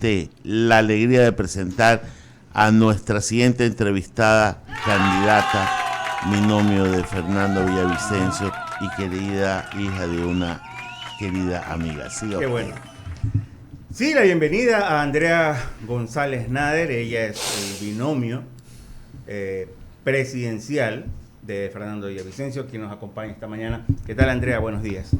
nuevamente la alegría de presentar a nuestra siguiente entrevistada, candidata, binomio de Fernando Villavicencio y querida hija de una querida amiga. Siga. Qué bueno. Sí, la bienvenida a Andrea González Nader. Ella es el binomio presidencial de Fernando Villavicencio, quien nos acompaña esta mañana. ¿Qué tal, Andrea? Buenos días.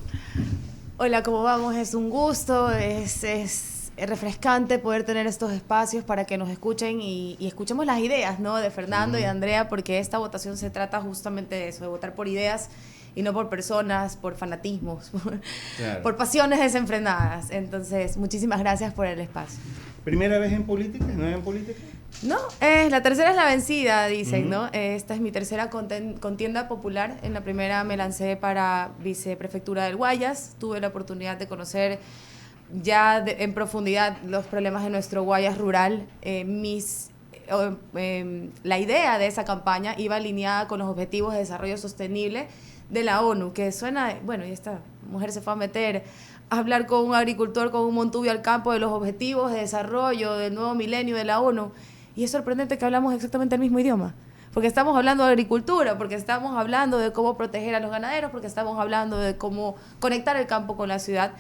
Hola, ¿cómo vamos? Es un gusto, es refrescante poder tener estos espacios para que nos escuchen y escuchemos las ideas, ¿no?, de Fernando y de Andrea, porque esta votación se trata justamente de eso, de votar por ideas y no por personas, por fanatismos, claro, por pasiones desenfrenadas. Entonces, muchísimas gracias por el espacio. ¿Primera vez en política? ¿No en política? No, la tercera es la vencida, dicen, ¿no? Esta es mi tercera contienda popular. En la primera me lancé para viceprefectura del Guayas. Tuve la oportunidad de conocer ya en profundidad los problemas de nuestro Guayas rural. La idea de esa campaña iba alineada con los Objetivos de Desarrollo Sostenible de la ONU, que suena, bueno, y esta mujer se fue a meter a hablar con un agricultor, con un montubio al campo de los Objetivos de Desarrollo del nuevo milenio de la ONU. Y es sorprendente que hablamos exactamente el mismo idioma, porque estamos hablando de agricultura, porque estamos hablando de cómo proteger a los ganaderos, porque estamos hablando de cómo conectar el campo con la ciudad.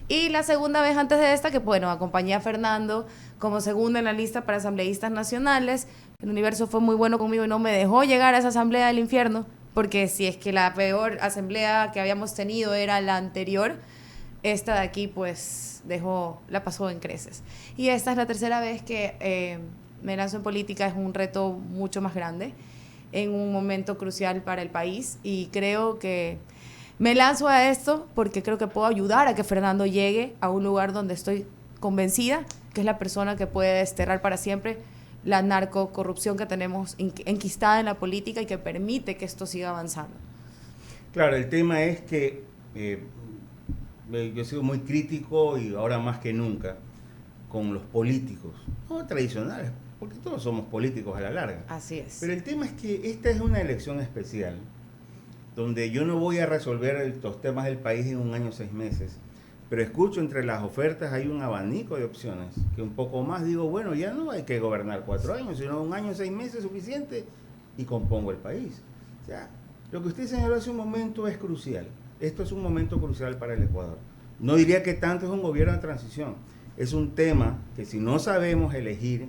Y la segunda vez antes de esta, que bueno, acompañé a Fernando como segunda en la lista para asambleístas nacionales. El universo fue muy bueno conmigo y no me dejó llegar a esa asamblea del infierno, porque si es que la peor asamblea que habíamos tenido era la anterior, esta de aquí pues la pasó en creces. Y esta es la tercera vez que me lanzo en política. Es un reto mucho más grande, en un momento crucial para el país, y creo que me lanzo a esto porque creo que puedo ayudar a que Fernando llegue a un lugar donde estoy convencida que es la persona que puede desterrar para siempre la narcocorrupción que tenemos enquistada en la política y que permite que esto siga avanzando. Claro, el tema es que yo he sido muy crítico, y ahora más que nunca, con los políticos, no tradicionales, porque todos somos políticos a la larga. Así es. Pero el tema es que esta es una elección especial, donde yo no voy a resolver los temas del país en 1 año, 6 meses, pero escucho entre las ofertas hay un abanico de opciones, que un poco más digo, bueno, ya no hay que gobernar 4 años, sino 1 año, 6 meses es suficiente, y compongo el país. O sea, lo que usted señaló hace un momento es crucial. Esto es un momento crucial para el Ecuador. No diría que tanto es un gobierno de transición, es un tema que si no sabemos elegir,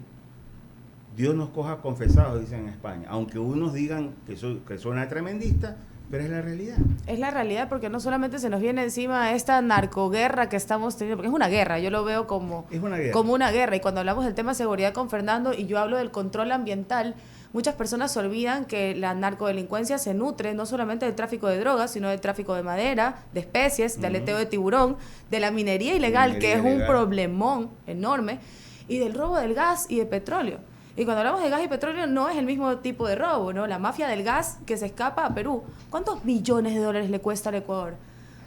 Dios nos coja confesados, dicen en España, aunque unos digan que suena tremendista, pero es la realidad. Es la realidad, porque no solamente se nos viene encima esta narcoguerra que estamos teniendo, porque es una guerra, yo lo veo como una guerra. Y cuando hablamos del tema de seguridad con Fernando y yo hablo del control ambiental, muchas personas se olvidan que la narcodelincuencia se nutre no solamente del tráfico de drogas, sino del tráfico de madera, de especies, de aleteo de tiburón, de la minería ilegal, que es un problemón enorme, y del robo del gas y de petróleo. Y cuando hablamos de gas y petróleo no es el mismo tipo de robo, ¿no? La mafia del gas que se escapa a Perú. ¿Cuántos millones de dólares le cuesta al Ecuador?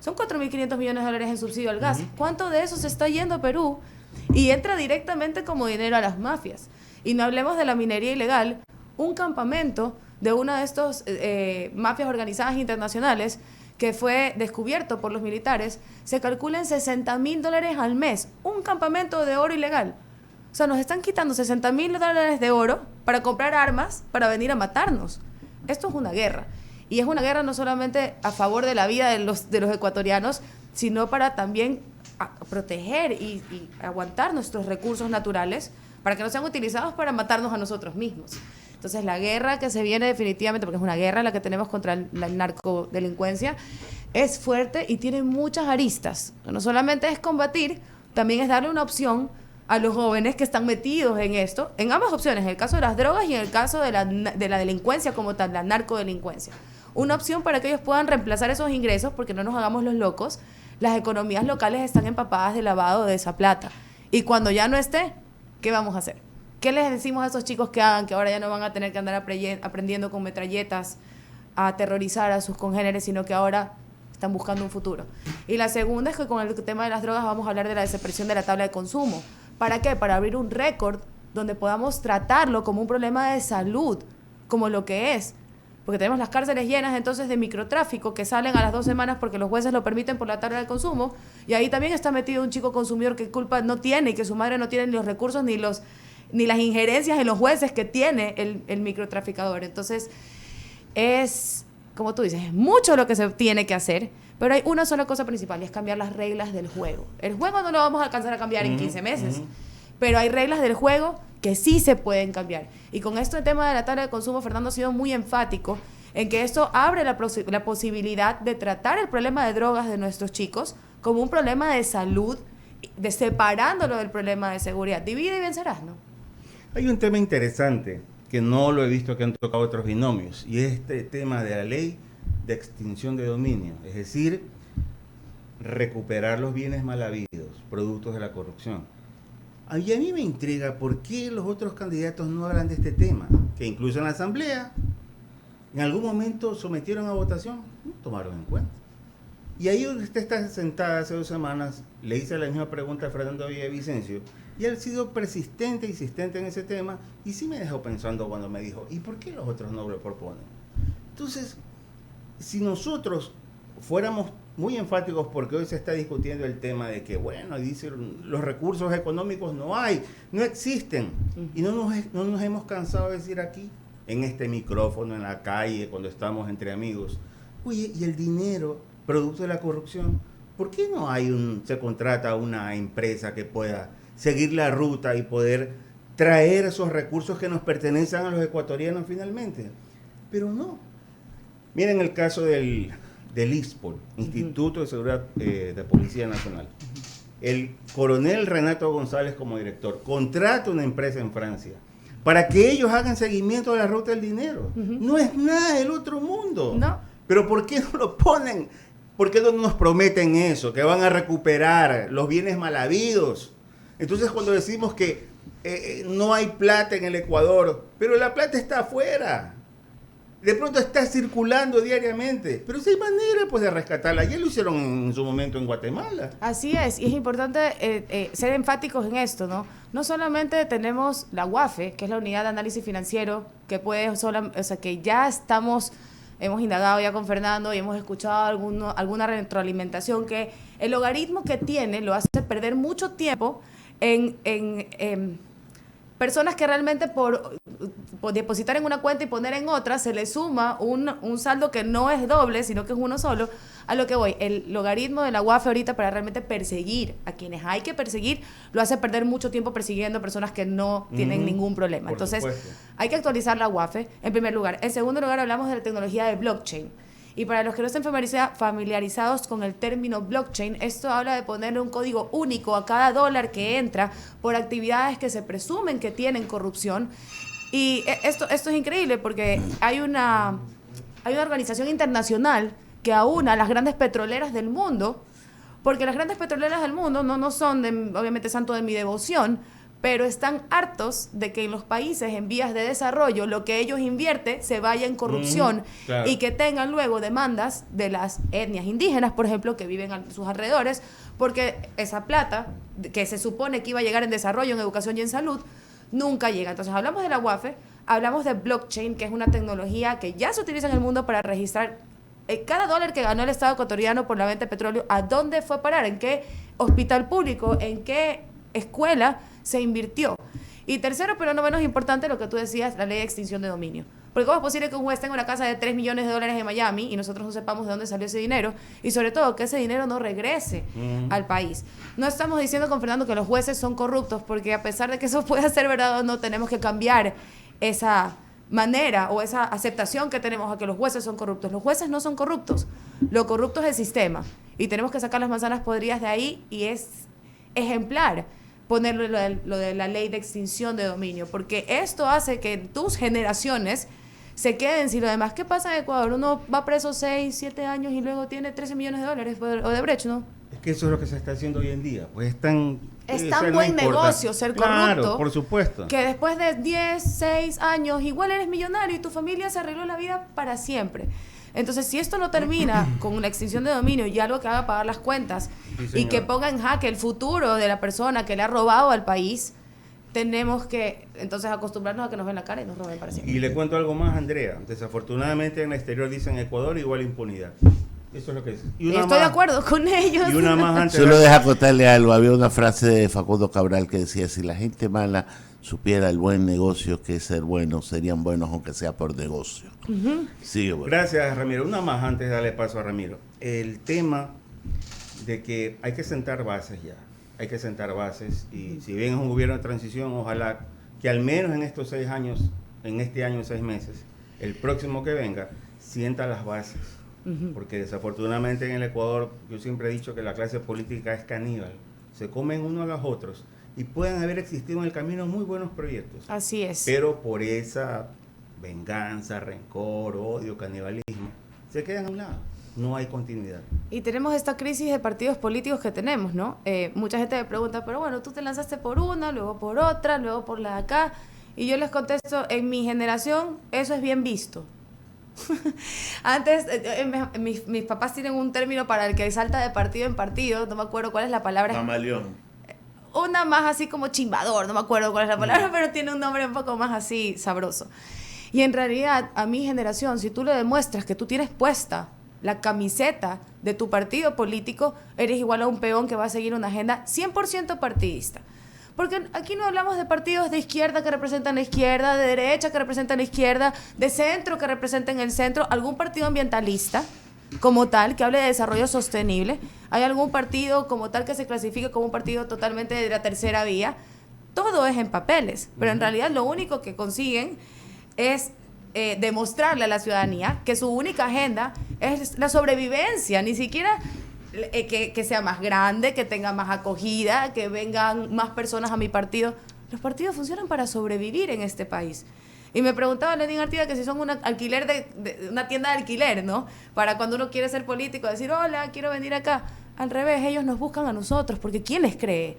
Son 4.500 millones de dólares en subsidio al gas. ¿Cuánto de eso se está yendo a Perú? Y entra directamente como dinero a las mafias. Y no hablemos de la minería ilegal. Un campamento de una de estas mafias organizadas internacionales que fue descubierto por los militares, se calcula en $60.000 al mes. Un campamento de oro ilegal. O sea, nos están quitando $60.000 de oro para comprar armas para venir a matarnos. Esto es una guerra. Y es una guerra no solamente a favor de la vida de los ecuatorianos, sino para también proteger y aguantar nuestros recursos naturales para que no sean utilizados para matarnos a nosotros mismos. Entonces, la guerra que se viene definitivamente, porque es una guerra la que tenemos contra la narcodelincuencia, es fuerte y tiene muchas aristas. No solamente es combatir, también es darle una opción a los jóvenes que están metidos en esto, en ambas opciones, en el caso de las drogas y en el caso de la delincuencia como tal, la narcodelincuencia. Una opción para que ellos puedan reemplazar esos ingresos, porque no nos hagamos los locos, las economías locales están empapadas de lavado de esa plata. Y cuando ya no esté, ¿qué vamos a hacer? ¿Qué les decimos a esos chicos que hagan, que ahora ya no van a tener que andar aprendiendo con metralletas a aterrorizar a sus congéneres, sino que ahora están buscando un futuro? Y la segunda es que con el tema de las drogas vamos a hablar de la desaparición de la tabla de consumo. ¿Para qué? Para abrir un récord donde podamos tratarlo como un problema de salud, como lo que es. porque tenemos las cárceles llenas entonces de microtráfico que salen a las 2 semanas porque los jueces lo permiten por la tabla del consumo, y ahí también está metido un chico consumidor que culpa no tiene y que su madre no tiene ni los recursos ni las injerencias en los jueces que tiene el microtraficador. Entonces, es, como tú dices, es mucho lo que se tiene que hacer, pero hay una sola cosa principal, y es cambiar las reglas del juego. El juego no lo vamos a alcanzar a cambiar en 15 meses, pero hay reglas del juego que sí se pueden cambiar. Y con esto el tema de la tabla de consumo, Fernando ha sido muy enfático en que esto abre la posibilidad de tratar el problema de drogas de nuestros chicos como un problema de salud, separándolo del problema de seguridad. Divide y vencerás, ¿no? Hay un tema interesante que no lo he visto que han tocado otros binomios, y es este tema de la ley de extinción de dominio, es decir, recuperar los bienes mal habidos, productos de la corrupción. Y a mí me intriga por qué los otros candidatos no hablan de este tema, que incluso en la Asamblea, en algún momento sometieron a votación, no tomaron en cuenta. Y ahí usted está sentada hace 2 semanas, le hice la misma pregunta a Fernando Villavicencio, y él ha sido persistente, insistente en ese tema, y sí me dejó pensando cuando me dijo, ¿y por qué los otros no lo proponen? Entonces, si nosotros fuéramos muy enfáticos, porque hoy se está discutiendo el tema de que, bueno, dicen, los recursos económicos no hay, no existen, y no nos hemos cansado de decir aquí, en este micrófono, en la calle, cuando estamos entre amigos, oye, y el dinero, producto de la corrupción, ¿por qué no se contrata una empresa que pueda seguir la ruta y poder traer esos recursos que nos pertenecen a los ecuatorianos finalmente? Pero no. Miren el caso del ISPOL, Instituto de Seguridad de Policía Nacional. El coronel Renato González como director contrata una empresa en Francia para que ellos hagan seguimiento de la ruta del dinero. No es nada del otro mundo. No. Pero ¿por qué no lo ponen? ¿Por qué no nos prometen eso? Que van a recuperar los bienes mal habidos. Entonces, cuando decimos que no hay plata en el Ecuador, pero la plata está afuera. De pronto está circulando diariamente, pero sí hay manera pues de rescatarla. Ya lo hicieron en su momento en Guatemala. Así es, y es importante ser enfáticos en esto, ¿no? No solamente tenemos la UAFE, que es la Unidad de Análisis Financiero, que que ya hemos indagado ya con Fernando y hemos escuchado alguna retroalimentación, que el logaritmo que tiene lo hace perder mucho tiempo en personas que realmente por depositar en una cuenta y poner en otra se le suma un saldo que no es doble, sino que es uno solo. A lo que voy, el logaritmo de la UAFE ahorita para realmente perseguir a quienes hay que perseguir, lo hace perder mucho tiempo persiguiendo a personas que no tienen ningún problema. Entonces, hay que actualizar la UAFE, en primer lugar. En segundo lugar, hablamos de la tecnología de blockchain. Y para los que no estén familiarizados con el término blockchain, esto habla de ponerle un código único a cada dólar que entra por actividades que se presumen que tienen corrupción. Y esto es increíble porque hay una organización internacional que aúna a las grandes petroleras del mundo, porque las grandes petroleras del mundo no son obviamente santo de mi devoción, pero están hartos de que en los países en vías de desarrollo lo que ellos invierten se vaya en corrupción, claro, y que tengan luego demandas de las etnias indígenas, por ejemplo, que viven a sus alrededores, porque esa plata que se supone que iba a llegar en desarrollo, en educación y en salud, nunca llega. Entonces hablamos de la UAFE, hablamos de blockchain, que es una tecnología que ya se utiliza en el mundo para registrar cada dólar que ganó el Estado ecuatoriano por la venta de petróleo, a dónde fue a parar, en qué hospital público, en qué escuela se invirtió. Y tercero, pero no menos importante, lo que tú decías, la ley de extinción de dominio. Porque ¿cómo es posible que un juez tenga una casa de $3 millones en Miami y nosotros no sepamos de dónde salió ese dinero? Y sobre todo, que ese dinero no regrese al país. No estamos diciendo con Fernando que los jueces son corruptos, porque a pesar de que eso pueda ser verdad o no, tenemos que cambiar esa manera o esa aceptación que tenemos a que los jueces son corruptos. Los jueces no son corruptos. Lo corrupto es el sistema. Y tenemos que sacar las manzanas podridas de ahí, y es ejemplar ponerlo lo de la ley de extinción de dominio, porque esto hace que tus generaciones se queden sin lo demás. ¿Qué pasa en Ecuador? Uno va preso 6, 7 años y luego tiene $13 millones o de brecha, ¿no? Es que eso es lo que se está haciendo hoy en día. Pues es tan buen negocio ser corrupto. Claro, por supuesto. Que después de 10, 6 años igual eres millonario y tu familia se arregló la vida para siempre. Entonces, si esto no termina con la extinción de dominio y algo que haga pagar las cuentas, sí, y que ponga en jaque el futuro de la persona que le ha robado al país, tenemos que entonces acostumbrarnos a que nos ven la cara y nos roben para siempre. Y le cuento algo más, Andrea. Desafortunadamente en el exterior dicen Ecuador igual impunidad. Eso es lo que es. Y estoy de acuerdo con ellos. Y una más antes. Solo deja contarle algo. Había una frase de Facundo Cabral que decía: si la gente mala supiera el buen negocio que es ser bueno, serían buenos aunque sea por negocio. Sí, bueno. Gracias, Ramiro. Una más antes de darle paso a Ramiro. El tema de que hay que sentar bases ya. Hay que sentar bases. Y si bien es un gobierno de transición, ojalá que al menos en estos 6 años, en este año 6 meses, el próximo que venga, sienta las bases. Porque desafortunadamente en el Ecuador, yo siempre he dicho que la clase política es caníbal. Se comen unos a los otros. Y pueden haber existido en el camino muy buenos proyectos. Así es. Pero por esa venganza, rencor, odio, canibalismo, se quedan a un lado. No hay continuidad. Y tenemos esta crisis de partidos políticos que tenemos, ¿no? Mucha gente me pregunta, pero bueno, tú te lanzaste por una, luego por otra, luego por la de acá. Y yo les contesto, en mi generación eso es bien visto. Antes, mis papás tienen un término para el que salta de partido en partido, no me acuerdo cuál es la palabra. Camaleón. Una más así como chimbador, no me acuerdo cuál es la palabra, pero tiene un nombre un poco más así sabroso. Y en realidad, a mi generación, si tú le demuestras que tú tienes puesta la camiseta de tu partido político, eres igual a un peón que va a seguir una agenda 100% partidista. Porque aquí no hablamos de partidos de izquierda que representan la izquierda, de derecha que representan la izquierda, de centro que representan el centro, algún partido ambientalista como tal que hable de desarrollo sostenible, hay algún partido como tal que se clasifique como un partido totalmente de la tercera vía. Todo es en papeles, pero en realidad lo único que consiguen es demostrarle a la ciudadanía que su única agenda es la sobrevivencia, ni siquiera que sea más grande, que tenga más acogida, que vengan más personas a mi partido. Los partidos funcionan para sobrevivir en este país. Y me preguntaba Lenín Artigas que si son una alquiler de una tienda de alquiler, ¿no? Para cuando uno quiere ser político, decir, hola, quiero venir acá. Al revés, ellos nos buscan a nosotros, porque ¿quién les cree?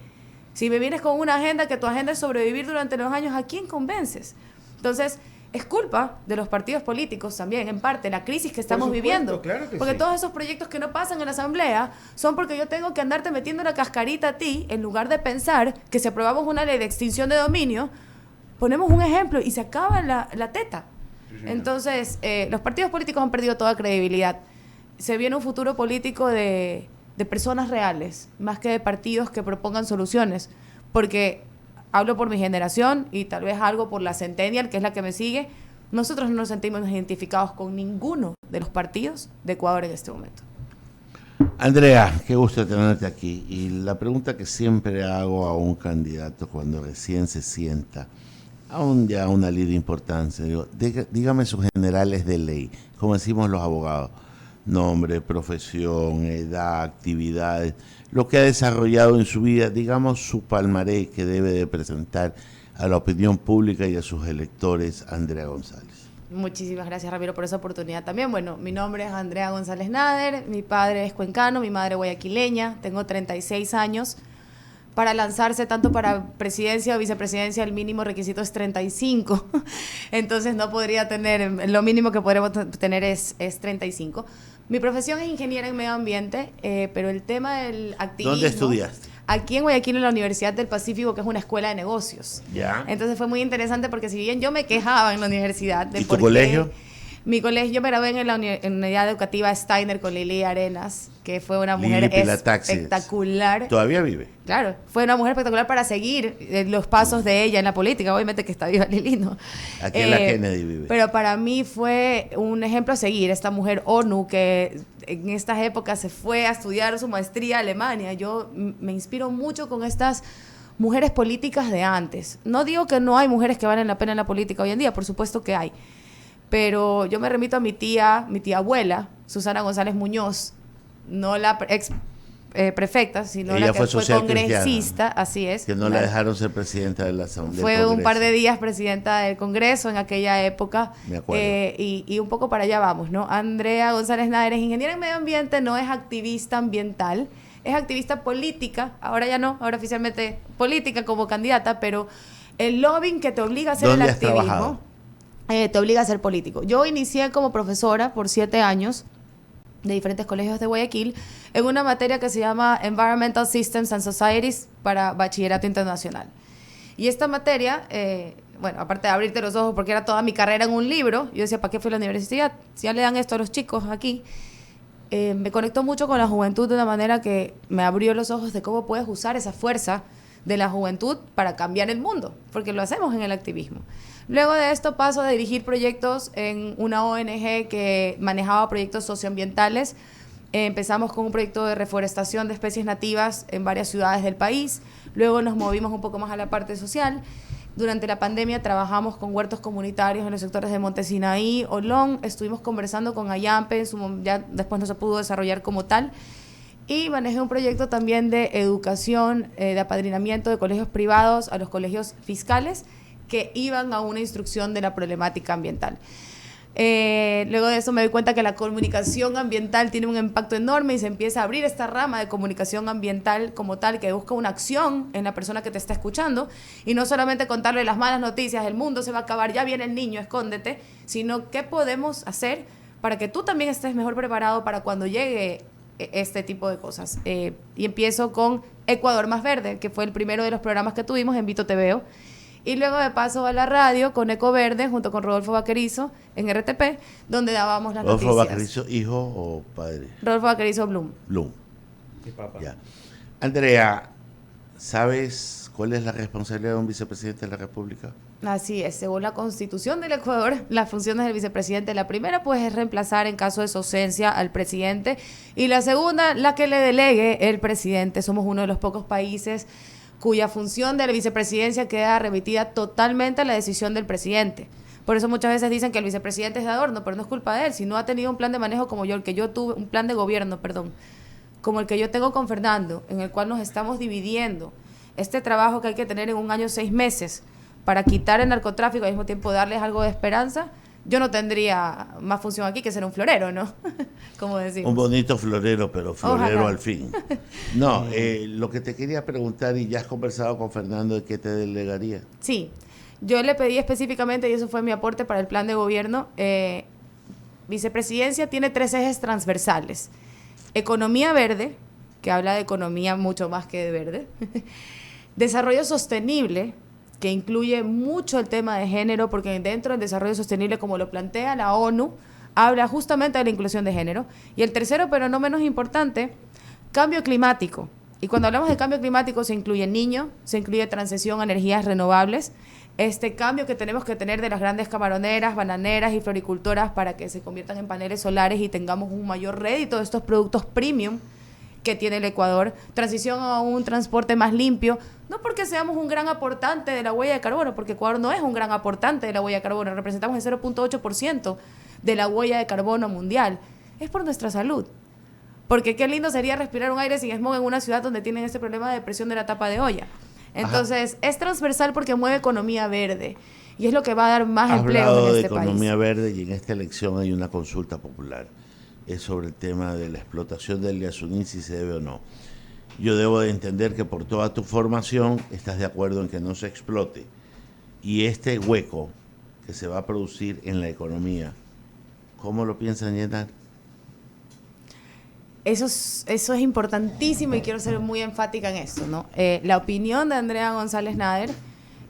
Si me vienes con una agenda, que tu agenda es sobrevivir durante los años, ¿a quién convences? Entonces, es culpa de los partidos políticos también, en parte, la crisis que estamos viviendo. Claro que porque sí. Todos esos proyectos que no pasan en la asamblea son porque yo tengo que andarte metiendo la cascarita a ti, en lugar de pensar que si aprobamos una ley de extinción de dominio, ponemos un ejemplo y se acaba la teta. Sí, entonces, los partidos políticos han perdido toda credibilidad. Se viene un futuro político de personas reales, más que de partidos que propongan soluciones, porque hablo por mi generación y tal vez algo por la Centennial, que es la que me sigue. Nosotros no nos sentimos identificados con ninguno de los partidos de Ecuador en este momento. Andrea, qué gusto tenerte aquí. Y la pregunta que siempre hago a un candidato cuando recién se sienta, aún ya una líder importante, digo, dígame sus generales de ley, como decimos los abogados: nombre, profesión, edad, actividades, lo que ha desarrollado en su vida, digamos su palmarés que debe de presentar a la opinión pública y a sus electores, Andrea González. Muchísimas gracias, Ramiro, por esa oportunidad también. Bueno, mi nombre es Andrea González Nader, mi padre es cuencano, mi madre guayaquileña, tengo 36 años. Para lanzarse tanto para presidencia o vicepresidencia, el mínimo requisito es 35. Entonces no podría tener, lo mínimo que podremos tener es 35. Mi profesión es ingeniera en medio ambiente, pero el tema del activismo... ¿Dónde estudiaste? Aquí en Guayaquil, en la Universidad del Pacífico, que es una escuela de negocios. Ya. Entonces fue muy interesante porque si bien yo me quejaba en la universidad de ¿Y tu colegio? Mi colegio, yo me gradué en la unidad educativa Steiner con Lili Arenas, que fue una mujer espectacular. ¿Todavía vive? Claro, fue una mujer espectacular para seguir los pasos de ella en la política. Obviamente que está viva Lili, ¿no? Aquí en la Kennedy vive. Pero para mí fue un ejemplo a seguir, esta mujer ONU que en estas épocas se fue a estudiar su maestría a Alemania. Yo me inspiro mucho con estas mujeres políticas de antes. No digo que no hay mujeres que valen la pena en la política hoy en día, por supuesto que hay. Pero yo me remito a mi tía abuela, Susana González Muñoz, no la ex prefecta, sino ella la que fue congresista, cristiana, así es. Que no la dejaron ser presidenta de la Asamblea. Fue un par de días presidenta del Congreso en aquella época. Me acuerdo. Y un poco para allá vamos, ¿no? Andrea González Nader es ingeniera en medio ambiente, no es activista ambiental, es activista política, ahora ya no, ahora oficialmente política como candidata, pero el lobbying que te obliga a hacer el activismo te obliga a ser político. Yo inicié como profesora por 7 años de diferentes colegios de Guayaquil en una materia que se llama Environmental Systems and Societies para bachillerato internacional. Y esta materia, bueno, aparte de abrirte los ojos, porque era toda mi carrera en un libro, yo decía, ¿para qué fui a la universidad? Si ya le dan esto a los chicos aquí. Me conectó mucho con la juventud de una manera que me abrió los ojos de cómo puedes usar esa fuerza de la juventud para cambiar el mundo, porque lo hacemos en el activismo. Luego de esto paso a dirigir proyectos en una ONG que manejaba proyectos socioambientales. Empezamos con un proyecto de reforestación de especies nativas en varias ciudades del país. Luego nos movimos un poco más a la parte social. Durante la pandemia trabajamos con huertos comunitarios en los sectores de Montesinaí, Olón. Estuvimos conversando con Ayampe, ya después no se pudo desarrollar como tal. Y manejé un proyecto también de educación, de apadrinamiento de colegios privados a los colegios fiscales que iban a una instrucción de la problemática ambiental. Luego de eso me doy cuenta que la comunicación ambiental tiene un impacto enorme y se empieza a abrir esta rama de comunicación ambiental como tal, que busca una acción en la persona que te está escuchando, y no solamente contarle las malas noticias, el mundo se va a acabar, ya viene el niño, escóndete, sino qué podemos hacer para que tú también estés mejor preparado para cuando llegue este tipo de cosas. Y empiezo con Ecuador Más Verde, que fue el primero de los programas que tuvimos en Vito TVO. Y luego me paso a la radio con Eco Verde, junto con Rodolfo Vaquerizo, en RTP, donde dábamos las noticias. ¿Rodolfo Vaquerizo, hijo o padre? Rodolfo Vaquerizo Blum. Blum. Sí, papá. Ya. Andrea, ¿sabes cuál es la responsabilidad de un vicepresidente de la República? Así es, según la Constitución del Ecuador, las funciones del vicepresidente, la primera pues es reemplazar en caso de su ausencia al presidente, y la segunda, la que le delegue el presidente. Somos uno de los pocos países cuya función de la vicepresidencia queda remitida totalmente a la decisión del presidente. Por eso muchas veces dicen que el vicepresidente es de adorno, pero no es culpa de él. Si no ha tenido un plan de manejo como yo, el que yo tuve, un plan de gobierno, perdón, como el que yo tengo con Fernando, en el cual nos estamos dividiendo este trabajo que hay que tener en un año 6 meses para quitar el narcotráfico y al mismo tiempo darles algo de esperanza, yo no tendría más función aquí que ser un florero, ¿no? Como decimos. Un bonito florero, pero florero Ojalá. al fin. No, lo que te quería preguntar, y ya has conversado con Fernando, ¿de qué te delegaría? Sí, yo le pedí específicamente, y eso fue mi aporte para el plan de gobierno, vicepresidencia tiene 3 ejes transversales. Economía verde, que habla de economía mucho más que de verde. Desarrollo sostenible, que incluye mucho el tema de género, porque dentro del desarrollo sostenible, como lo plantea la ONU, habla justamente de la inclusión de género. Y el tercero, pero no menos importante, cambio climático. Y cuando hablamos de cambio climático se incluye niño, se incluye transición a energías renovables, este cambio que tenemos que tener de las grandes camaroneras, bananeras y floricultoras para que se conviertan en paneles solares y tengamos un mayor rédito de estos productos premium que tiene el Ecuador, transición a un transporte más limpio, no porque seamos un gran aportante de la huella de carbono, porque Ecuador no es un gran aportante de la huella de carbono, representamos el 0.8% de la huella de carbono mundial, es por nuestra salud. Porque qué lindo sería respirar un aire sin smog en una ciudad donde tienen este problema de presión de la tapa de olla. Entonces, es transversal porque mueve economía verde y es lo que va a dar más empleos en este país. Has hablado de economía verde y en esta elección hay una consulta popular. Es sobre el tema de la explotación del Yasuní, si se debe o no. Yo debo de entender que por toda tu formación estás de acuerdo en que no se explote. Y este hueco que se va a producir en la economía, ¿cómo lo piensan llenar? Eso es importantísimo y quiero ser muy enfática en eso, ¿no? La opinión de Andrea González Nader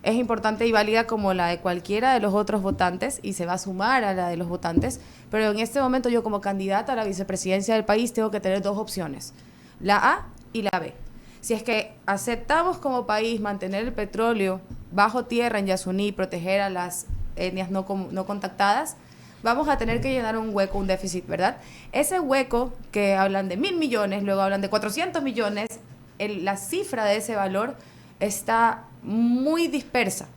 es importante y válida como la de cualquiera de los otros votantes y se va a sumar a la de los votantes, pero en este momento yo como candidata a la vicepresidencia del país tengo que tener 2 opciones, la A y la B. Si es que aceptamos como país mantener el petróleo bajo tierra en Yasuní y proteger a las etnias no contactadas, vamos a tener que llenar un hueco, un déficit, ¿verdad? Ese hueco que hablan de 1.000 millones, luego hablan de 400 millones, la cifra de ese valor está muy dispersa.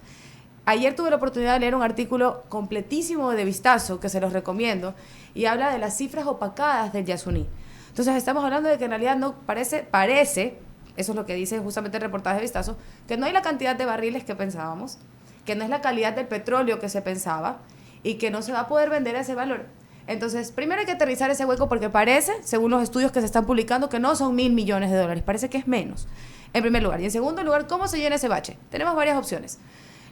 Ayer tuve la oportunidad de leer un artículo completísimo de Vistazo, que se los recomiendo, y habla de las cifras opacadas del Yasuní. Entonces estamos hablando de que en realidad no parece, eso es lo que dice justamente el reportaje de Vistazo, que no hay la cantidad de barriles que pensábamos, que no es la calidad del petróleo que se pensaba, y que no se va a poder vender a ese valor. Entonces, primero hay que aterrizar ese hueco porque parece, según los estudios que se están publicando, que no son 1.000 millones de dólares, parece que es menos, en primer lugar. Y en segundo lugar, ¿cómo se llena ese bache? Tenemos varias opciones.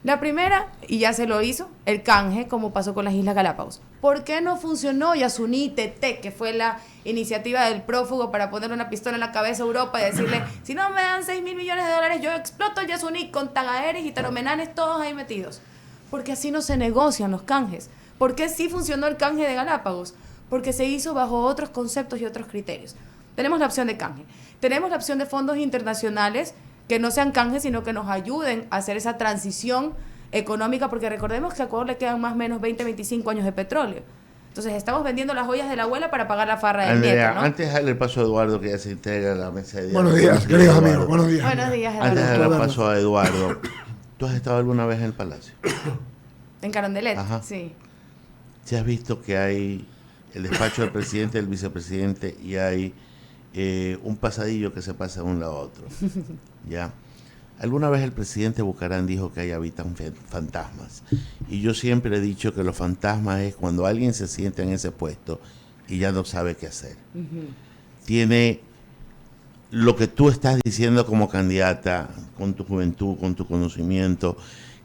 La primera, y ya se lo hizo, el canje, como pasó con las Islas Galápagos. ¿Por qué no funcionó Yasuní Tete, que fue la iniciativa del prófugo para ponerle una pistola en la cabeza a Europa y decirle, si no me dan 6.000 millones de dólares, yo exploto Yasuní con Tagaderes y Taromenanes todos ahí metidos? Porque así no se negocian los canjes. ¿Por qué sí funcionó el canje de Galápagos? Porque se hizo bajo otros conceptos y otros criterios. Tenemos la opción de canje. Tenemos la opción de fondos internacionales que no sean canjes, sino que nos ayuden a hacer esa transición económica, porque recordemos que a Ecuador le quedan más o menos 20, 25 años de petróleo. Entonces estamos vendiendo las joyas de la abuela para pagar la farra del Andrea, nieto, ¿no? Antes de darle el paso a Eduardo, que ya se integra a la mesa de diálogo. Buenos días, queridos amigos. Buenos días. Buenos días, Eduardo. Antes de darle el paso a Eduardo, ¿tú has estado alguna vez en el Palacio? En Carondelet, Ajá. sí. ¿Sí has visto que hay el despacho del presidente, del vicepresidente, y hay un pasadillo que se pasa de un lado a otro? ¿Ya? Alguna vez el presidente Bucarán dijo que ahí habitan fantasmas. Y yo siempre he dicho que los fantasmas es cuando alguien se sienta en ese puesto y ya no sabe qué hacer. Tiene lo que tú estás diciendo como candidata, con tu juventud, con tu conocimiento,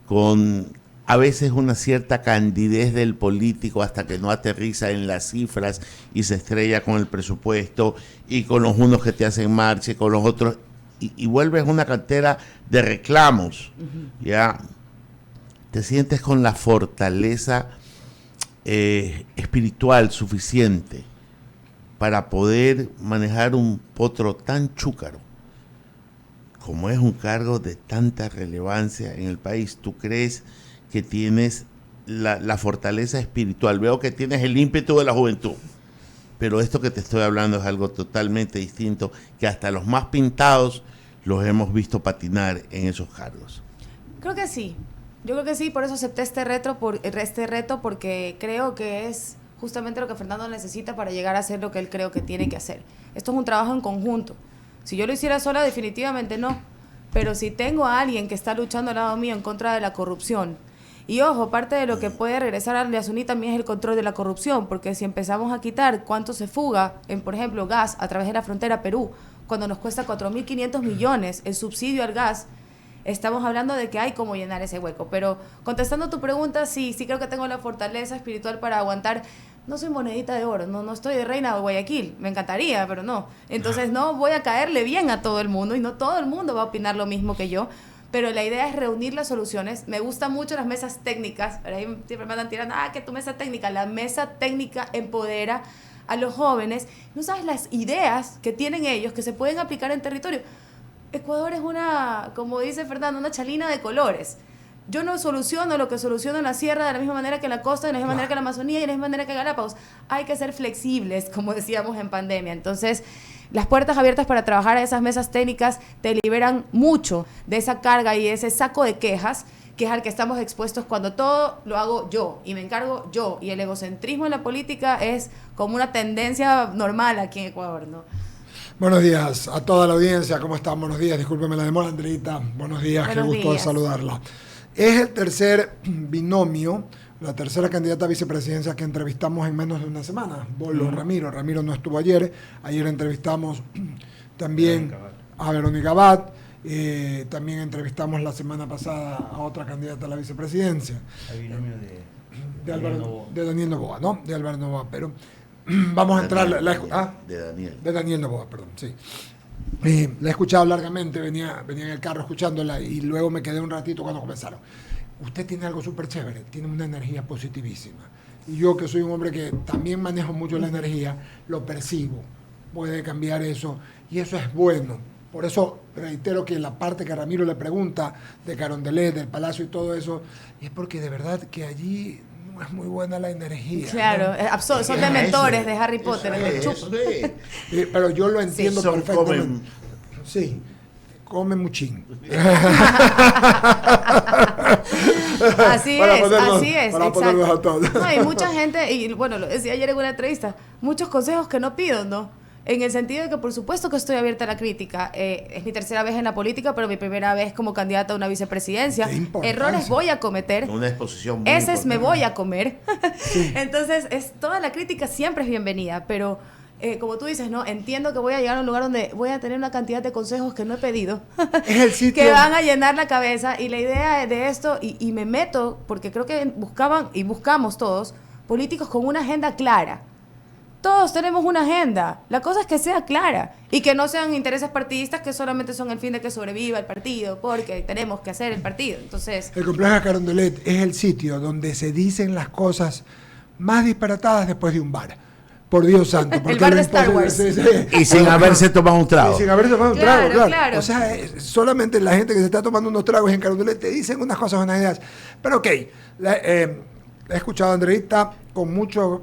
con a veces una cierta candidez del político hasta que no aterriza en las cifras y se estrella con el presupuesto y con los unos que te hacen marcha y con los otros, y vuelves una cartera de reclamos. Ya te sientes con la fortaleza espiritual suficiente para poder manejar un potro tan chúcaro como es un cargo de tanta relevancia en el país. ¿Tú crees que tienes la fortaleza espiritual? Veo que tienes el ímpetu de la juventud, pero esto que te estoy hablando es algo totalmente distinto, que hasta los más pintados los hemos visto patinar en esos cargos. Creo que sí. Yo creo que sí, por eso acepté este reto, porque creo que es justamente lo que Fernando necesita para llegar a hacer lo que él creo que tiene que hacer. Esto es un trabajo en conjunto. Si yo lo hiciera sola, definitivamente no. Pero si tengo a alguien que está luchando al lado mío en contra de la corrupción, y ojo, parte de lo que puede regresar a Yasuní también es el control de la corrupción, porque si empezamos a quitar cuánto se fuga en, por ejemplo, gas a través de la frontera a Perú, cuando nos cuesta 4.500 millones el subsidio al gas, estamos hablando de que hay cómo llenar ese hueco. Pero contestando tu pregunta, sí creo que tengo la fortaleza espiritual para aguantar. No soy monedita de oro, no estoy de reina de Guayaquil, me encantaría, pero no. Entonces no voy a caerle bien a todo el mundo y no todo el mundo va a opinar lo mismo que yo. Pero la idea es reunir las soluciones. Me gustan mucho las mesas técnicas. Ahí siempre me andan tirando, que tu mesa técnica. La mesa técnica empodera a los jóvenes. No sabes las ideas que tienen ellos que se pueden aplicar en territorio. Ecuador es una, como dice Fernando, una chalina de colores. Yo no soluciono lo que soluciono en la sierra de la misma manera que en la costa, de la misma manera que en la Amazonía y de la misma manera que en Galápagos. Hay que ser flexibles, como decíamos en pandemia. Entonces, las puertas abiertas para trabajar a esas mesas técnicas te liberan mucho de esa carga y de ese saco de quejas, que es al que estamos expuestos cuando todo lo hago yo y me encargo yo. Y el egocentrismo en la política es como una tendencia normal aquí en Ecuador, ¿no? Buenos días a toda la audiencia. ¿Cómo están? Buenos días. Discúlpeme la demora, Andreita. Buenos días. Qué gusto de saludarla. Es el tercer binomio, la tercera candidata a vicepresidencia que entrevistamos en menos de una semana. Bolo Ramiro. Ramiro no estuvo ayer. Ayer entrevistamos también a Verónica Abad. También entrevistamos la semana pasada a otra candidata a la vicepresidencia. El binomio de Daniel Noboa, ¿no? De Álvaro Noboa. Pero vamos a entrar... De Daniel Noboa, perdón, sí. La he escuchado largamente, venía en el carro escuchándola y luego me quedé un ratito cuando comenzaron. Usted tiene algo súper chévere, tiene una energía positivísima. Y yo, que soy un hombre que también manejo mucho la energía, lo percibo, puede cambiar eso, y eso es bueno. Por eso reitero que la parte que Ramiro le pregunta de Carondelet, del Palacio y todo eso, es porque de verdad que allí no es muy buena la energía. Claro, ¿no? Son de mentores de Harry Potter. Pero yo lo entiendo perfectamente. Sí, come muchín. Así es, exacto. No, hay mucha gente, y bueno, lo decía ayer en una entrevista, muchos consejos que no pido, ¿no? En el sentido de que por supuesto que estoy abierta a la crítica. Es mi tercera vez en la política, pero mi primera vez como candidata a una vicepresidencia. Errores voy a cometer. Una exposición muy Eses me voy a comer. Sí. Entonces, toda la crítica siempre es bienvenida, pero como tú dices, ¿no? Entiendo que voy a llegar a un lugar donde voy a tener una cantidad de consejos que no he pedido, es el sitio que van a llenar la cabeza. Y la idea de esto, y me meto, porque creo que buscamos todos, políticos con una agenda clara. Todos tenemos una agenda. La cosa es que sea clara y que no sean intereses partidistas que solamente son el fin de que sobreviva el partido, porque tenemos que hacer el partido. Entonces, el complejo de Carondelet es el sitio donde se dicen las cosas más disparatadas después de un bar. Por Dios santo. El bar de Star Wars. Y sin haberse tomado un trago. Y sin haberse tomado un trago, claro. O sea, solamente la gente que se está tomando unos tragos en Carondelet te dicen unas cosas, unas ideas. Pero ok, he escuchado a Andreita con mucho.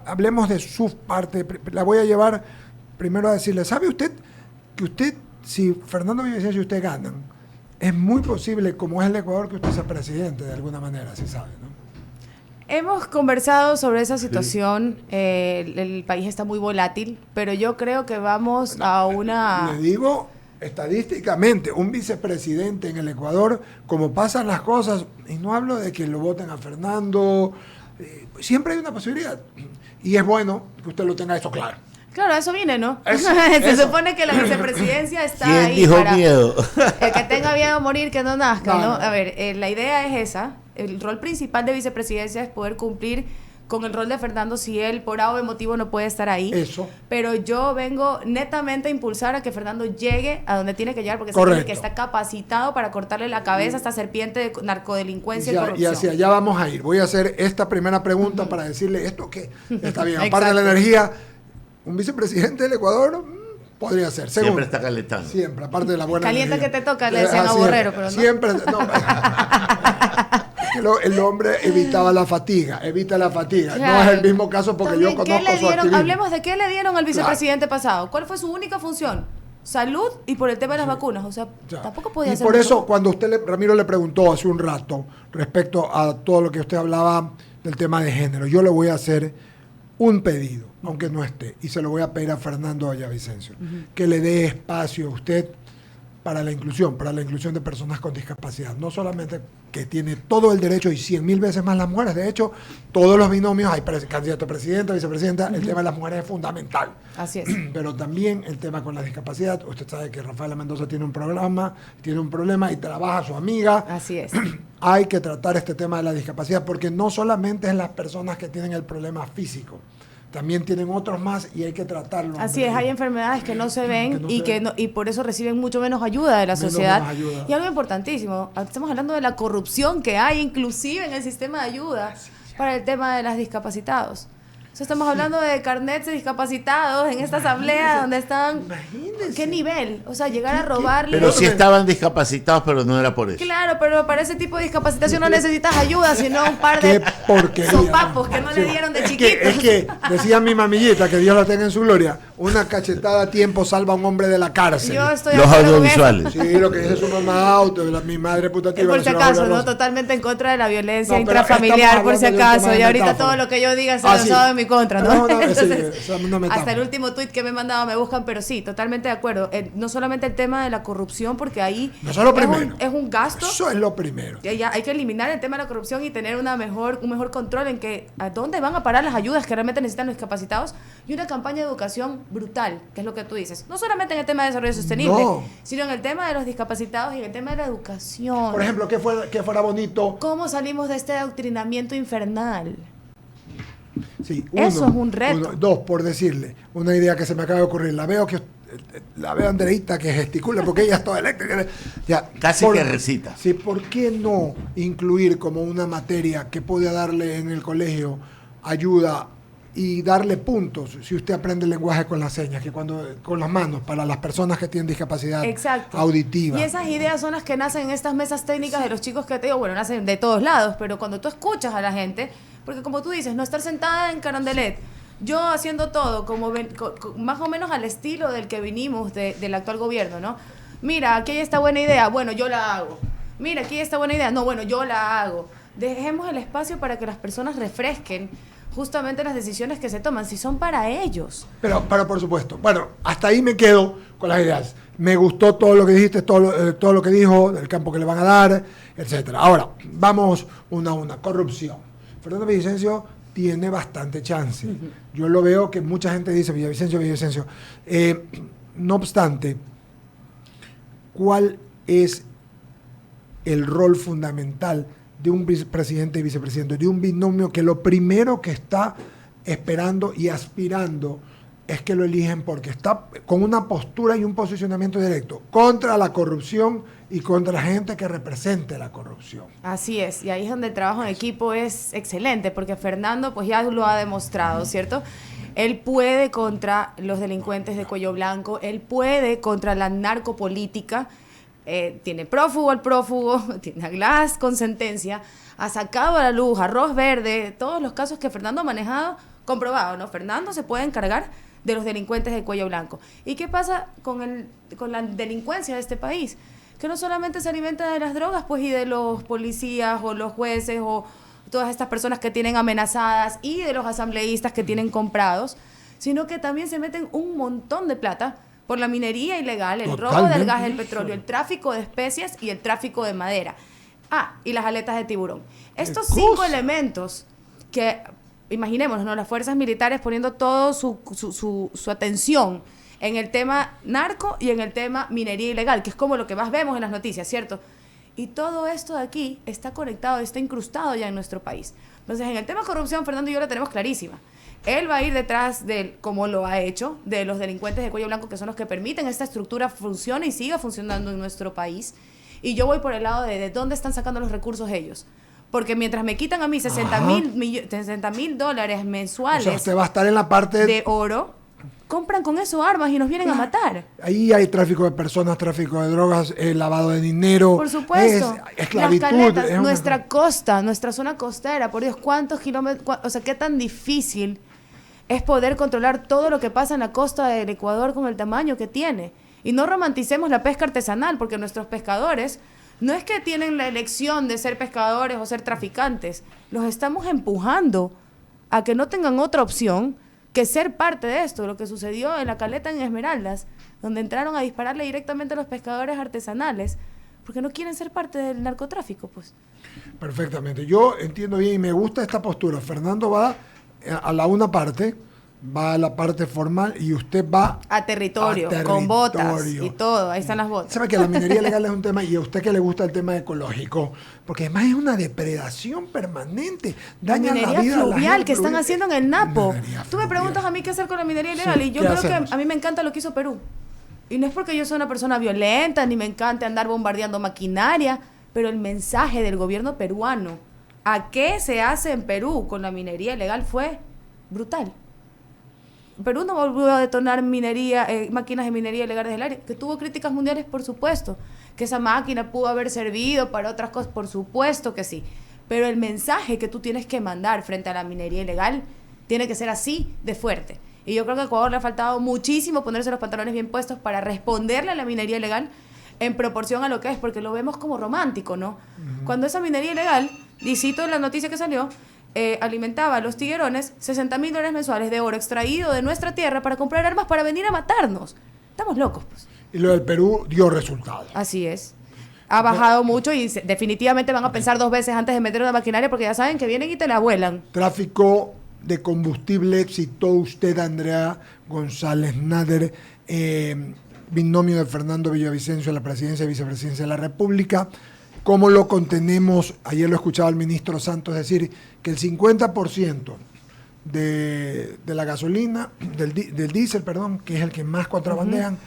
Hablemos de su parte. La voy a llevar primero a decirle, ¿sabe usted que usted, si Fernando Villavicencio y usted ganan, es muy posible, como es el Ecuador, que usted sea presidente de alguna manera, si sabe, ¿no? Hemos conversado sobre esa situación. Sí. El país está muy volátil, pero yo creo que vamos a una... Le digo, estadísticamente, un vicepresidente en el Ecuador, como pasan las cosas, y no hablo de que lo voten a Fernando, siempre hay una posibilidad. Y es bueno que usted lo tenga esto claro. Claro, eso viene, ¿no? Se supone que la vicepresidencia está ¿Quién ahí dijo para miedo? El que tenga miedo a morir, que no nazca, ¿no? A ver, la idea es esa. El rol principal de vicepresidencia es poder cumplir con el rol de Fernando si él por algún motivo no puede estar ahí. Eso. Pero yo vengo netamente a impulsar a que Fernando llegue a donde tiene que llegar, porque Correcto. sabe que está capacitado para cortarle la cabeza a esta serpiente de narcodelincuencia y corrupción. Y hacia allá vamos a ir. Voy a hacer esta primera pregunta para decirle esto que está bien. Aparte de la energía, un vicepresidente del Ecuador podría ser. Segundo, siempre está calentando. Siempre, aparte de la buena Calienta energía. Que te toca, le decían a Borrero, pero no. Siempre, no. El hombre evita la fatiga. Claro. No es el mismo caso porque también, yo conozco su activismo. Hablemos de qué le dieron al vicepresidente pasado. ¿Cuál fue su única función? Salud y por el tema de las vacunas. O sea, tampoco podía ser. Y por eso, cuando Ramiro le preguntó hace un rato respecto a todo lo que usted hablaba del tema de género, yo le voy a hacer un pedido, aunque no esté, y se lo voy a pedir a Fernando Villavicencio, que le dé espacio a usted para la inclusión de personas con discapacidad. No solamente que tiene todo el derecho y 100,000 veces más las mujeres. De hecho, todos los binomios, hay candidato a presidenta, vicepresidenta, el tema de las mujeres es fundamental. Así es. Pero también el tema con la discapacidad. Usted sabe que Rafaela Mendoza tiene un problema y trabaja su amiga. Así es. Hay que tratar este tema de la discapacidad porque no solamente es las personas que tienen el problema físico. También tienen otros más y hay que tratarlos. Así es, hay enfermedades que no se ven y por eso reciben mucho menos ayuda de la sociedad. Y algo importantísimo, estamos hablando de la corrupción que hay inclusive en el sistema de ayuda para el tema de los discapacitados. Estamos hablando de carnets de discapacitados en esta asamblea donde están... Imagínense. ¿Qué nivel? O sea, llegar a robarle... Pero sí estaban discapacitados, pero no era por eso. Claro, pero para ese tipo de discapacitación no necesitas ayuda, sino un par de sopapos que no le dieron de chiquitos. Es que decía mi mamillita, que Dios la tenga en su gloria, una cachetada a tiempo salva a un hombre de la cárcel. Yo estoy los audiovisuales. Sí, lo que dice su mamá, mi madre putativa. Por si acaso, ¿no? Totalmente en contra de la violencia intrafamiliar, por si acaso. Y ahorita todo lo que yo diga se lo sabe en mi contra, ¿no? Entonces, hasta el último tuit que me he mandado me buscan, pero sí, totalmente de acuerdo. No solamente el tema de la corrupción, porque ahí es un gasto. Eso es lo primero. Ya hay que eliminar el tema de la corrupción y tener un mejor control en que a dónde van a parar las ayudas que realmente necesitan los discapacitados y una campaña de educación brutal, que es lo que tú dices. No solamente en el tema de desarrollo sostenible, sino en el tema de los discapacitados y en el tema de la educación. Por ejemplo, que fuera bonito. ¿Cómo salimos de este adoctrinamiento infernal? Sí, eso es un reto. Dos, por decirle, una idea que se me acaba de ocurrir. La veo a Andreita que gesticula porque ella es toda eléctrica. Casi que recita. Sí, ¿por qué no incluir como una materia que pueda darle en el colegio ayuda y darle puntos si usted aprende el lenguaje con las señas, que con las manos, para las personas que tienen discapacidad auditiva? Y esas ideas son las que nacen en estas mesas técnicas de los chicos que te digo, bueno, nacen de todos lados, pero cuando tú escuchas a la gente, porque como tú dices, no estar sentada en Carondelet, yo haciendo todo como más o menos al estilo del que vinimos del actual gobierno, ¿no? Mira, aquí hay esta buena idea, bueno, yo la hago. Mira, aquí hay esta buena idea, no, bueno, yo la hago. Dejemos el espacio para que las personas refresquen justamente las decisiones que se toman, si son para ellos. Pero por supuesto, bueno, hasta ahí me quedo con las ideas. Me gustó todo lo que dijiste, todo lo que dijo, del campo que le van a dar, etcétera. Ahora, vamos una a una. Corrupción. Fernando Villavicencio tiene bastante chance. Yo lo veo que mucha gente dice Villavicencio. No obstante, ¿cuál es el rol fundamental de un presidente y vicepresidente, de un binomio que lo primero que está esperando y aspirando es que lo eligen porque está con una postura y un posicionamiento directo contra la corrupción y contra la gente que represente la corrupción. Así es, y ahí es donde el trabajo en equipo es excelente, porque Fernando pues ya lo ha demostrado, ¿cierto? Él puede contra los delincuentes de cuello blanco, él puede contra la narcopolítica, tiene prófugo al prófugo, tiene a Glass con sentencia, ha sacado a la luz Arroz Verde, todos los casos que Fernando ha manejado, comprobado, ¿no? Fernando se puede encargar de los delincuentes de cuello blanco. ¿Y qué pasa con la delincuencia de este país? Que no solamente se alimenta de las drogas, pues, y de los policías o los jueces o todas estas personas que tienen amenazadas y de los asambleístas que tienen comprados, sino que también se meten un montón de plata por la minería ilegal, el robo del gas, del petróleo, el tráfico de especias y el tráfico de madera. Y las aletas de tiburón. Estos 5 elementos que, imaginémonos, ¿no? Las fuerzas militares poniendo toda su atención en el tema narco y en el tema minería ilegal, que es como lo que más vemos en las noticias, ¿cierto? Y todo esto de aquí está conectado, está incrustado ya en nuestro país. Entonces, en el tema corrupción, Fernando y yo la tenemos clarísima. Él va a ir detrás como lo ha hecho, de los delincuentes de cuello blanco, que son los que permiten esta estructura funcione y siga funcionando en nuestro país. Y yo voy por el lado de dónde están sacando los recursos ellos. Porque mientras me quitan a mí $60,000 mensuales, o sea, usted va a estar en la parte de oro, compran con eso armas y nos vienen a matar. Ahí hay tráfico de personas, tráfico de drogas, lavado de dinero. Por supuesto. Esclavitud. Las caletas, nuestra costa, nuestra zona costera, por Dios, ¿cuántos kilómetros? O sea, qué tan difícil es poder controlar todo lo que pasa en la costa del Ecuador con el tamaño que tiene. Y no romanticemos la pesca artesanal, porque nuestros pescadores no es que tienen la elección de ser pescadores o ser traficantes. Los estamos empujando a que no tengan otra opción que ser parte de esto, lo que sucedió en la caleta en Esmeraldas, donde entraron a dispararle directamente a los pescadores artesanales, porque no quieren ser parte del narcotráfico, pues. Perfectamente. Yo entiendo bien y me gusta esta postura. Fernando va a una parte, va a la parte formal y usted va a territorio, con botas y todo, ahí están las botas. Sabe que la minería legal es un tema, y a usted que le gusta el tema ecológico, porque además es una depredación permanente, daña la vida fluvial, a la gente que están haciendo en el Napo. Tú me preguntas a mí qué hacer con la minería ilegal, y yo creo que a mí me encanta lo que hizo Perú. Y no es porque yo soy una persona violenta, ni me encanta andar bombardeando maquinaria, pero el mensaje del gobierno peruano a qué se hace en Perú con la minería ilegal fue brutal. Perú no volvió a detonar máquinas de minería ilegales del área, que tuvo críticas mundiales, por supuesto, que esa máquina pudo haber servido para otras cosas, por supuesto que sí, pero el mensaje que tú tienes que mandar frente a la minería ilegal tiene que ser así de fuerte. Y yo creo que a Ecuador le ha faltado muchísimo ponerse los pantalones bien puestos para responderle a la minería ilegal en proporción a lo que es, porque lo vemos como romántico, ¿no? Uh-huh. Cuando esa minería ilegal, y cito la noticia que salió, alimentaba a los tiguerones $60,000 mensuales de oro extraído de nuestra tierra para comprar armas para venir a matarnos. Estamos locos, pues. Y lo del Perú dio resultados. Así es. Ha bajado mucho y definitivamente van a pensar 2 veces antes de meter una maquinaria, porque ya saben que vienen y te la vuelan. Tráfico de combustible, citó usted a Andrea González Nader, binomio de Fernando Villavicencio a la presidencia y vicepresidencia de la República. ¿Cómo lo contenemos? Ayer lo escuchaba el ministro Santos decir que el 50% de la gasolina, del diésel, perdón, que es el que más contrabandean,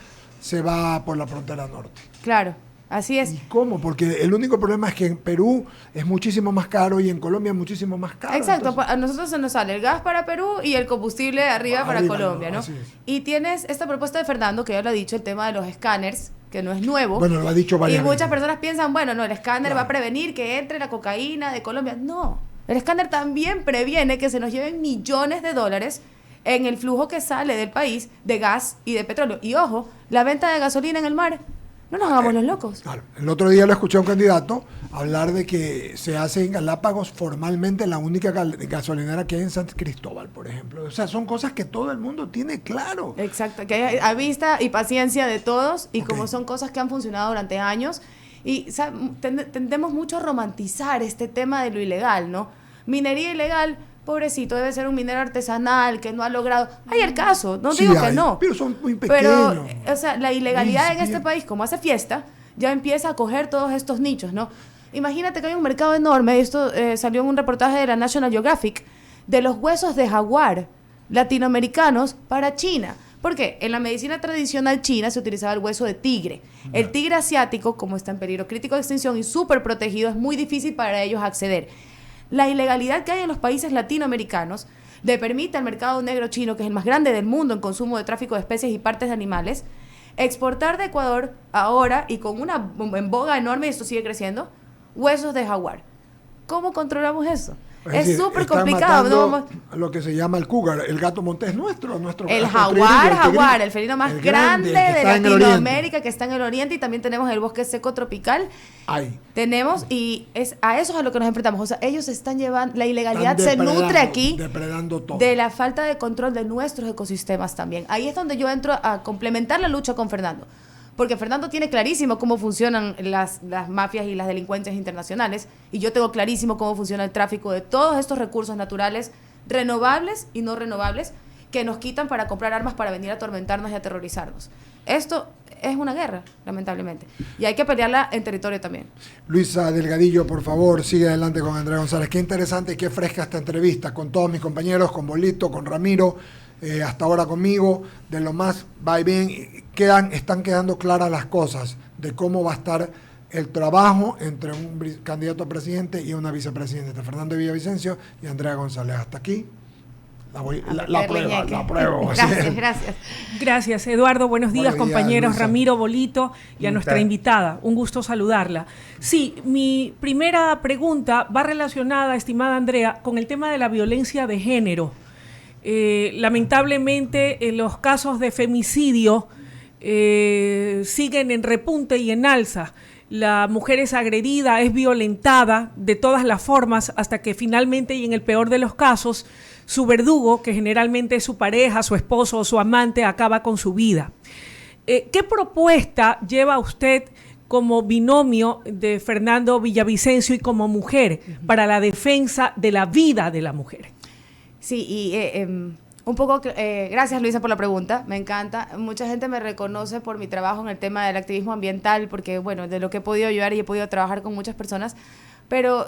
se va por la frontera norte. Claro, así es. ¿Y cómo? Porque el único problema es que en Perú es muchísimo más caro y en Colombia es muchísimo más caro. Exacto, entonces, a nosotros se nos sale el gas para Perú y el combustible arriba para Colombia, ¿no? Y tienes esta propuesta de Fernando, que ya lo ha dicho, el tema de los escáneres, que no es nuevo. Bueno, lo ha dicho varias veces. Y muchas personas piensan, bueno, no, el escáner va a prevenir que entre la cocaína de Colombia. No, el escáner también previene que se nos lleven millones de dólares en el flujo que sale del país de gas y de petróleo. Y ojo, la venta de gasolina en el mar, no nos hagamos los locos. Claro. El otro día lo escuché a un candidato hablar de que se hace en Galápagos formalmente la única gasolinera que hay en San Cristóbal, por ejemplo. O sea, son cosas que todo el mundo tiene claro. Exacto, que hay a vista y paciencia de todos, y como son cosas que han funcionado durante años, y tendemos mucho a romantizar este tema de lo ilegal, ¿no? Minería ilegal, pobrecito, debe ser un minero artesanal que no ha logrado. Hay el caso, no digo que no. Pero son muy pequeños. Pero, o sea, la ilegalidad en este país, como hace fiesta, ya empieza a coger todos estos nichos, ¿no? Imagínate que hay un mercado enorme, esto salió en un reportaje de la National Geographic, de los huesos de jaguar latinoamericanos para China. ¿Por qué? En la medicina tradicional china se utilizaba el hueso de tigre. El tigre asiático, como está en peligro crítico de extinción y súper protegido, es muy difícil para ellos acceder. La ilegalidad que hay en los países latinoamericanos le permite al mercado negro chino, que es el más grande del mundo en consumo de tráfico de especies y partes de animales, exportar de Ecuador ahora, y con una en boga enorme, y esto sigue creciendo, huesos de jaguar. ¿Cómo controlamos eso? Es súper complicado. ¿No? Lo que se llama el cougar, el gato montés nuestro el jaguar, el felino más grande de Latinoamérica, que está en el oriente, y también tenemos el bosque seco tropical. Tenemos, y a eso es a lo que nos enfrentamos. O sea, ellos están llevando, la ilegalidad se nutre aquí de la falta de control de nuestros ecosistemas también. Ahí es donde yo entro a complementar la lucha con Fernando. Porque Fernando tiene clarísimo cómo funcionan las mafias y las delincuencias internacionales, y yo tengo clarísimo cómo funciona el tráfico de todos estos recursos naturales, renovables y no renovables, que nos quitan para comprar armas para venir a atormentarnos y aterrorizarnos. Esto es una guerra, lamentablemente, y hay que pelearla en territorio también. Luisa Delgadillo, por favor, sigue adelante con Andrea González. Qué interesante y qué fresca esta entrevista con todos mis compañeros, con Bolito, con Ramiro, hasta ahora conmigo, de lo más va y bien. Están quedando claras las cosas de cómo va a estar el trabajo entre un candidato a presidente y una vicepresidenta, Fernando Villavicencio y Andrea González. Hasta aquí la prueba. Gracias, Eduardo. Buenos días, compañeros. Luisa. Ramiro, Bolito y a nuestra invitada. Un gusto saludarla. Sí, mi primera pregunta va relacionada, estimada Andrea, con el tema de la violencia de género. Lamentablemente, los casos de femicidio siguen en repunte y en alza. La mujer es agredida, es violentada de todas las formas, hasta que finalmente, y en el peor de los casos, su verdugo, que generalmente es su pareja, su esposo o su amante, acaba con su vida. ¿Qué propuesta lleva usted como binomio de Fernando Villavicencio y como mujer para la defensa de la vida de la mujer? Sí, y un poco, gracias Luisa por la pregunta, me encanta. Mucha gente me reconoce por mi trabajo en el tema del activismo ambiental, porque bueno, de lo que he podido ayudar y he podido trabajar con muchas personas, pero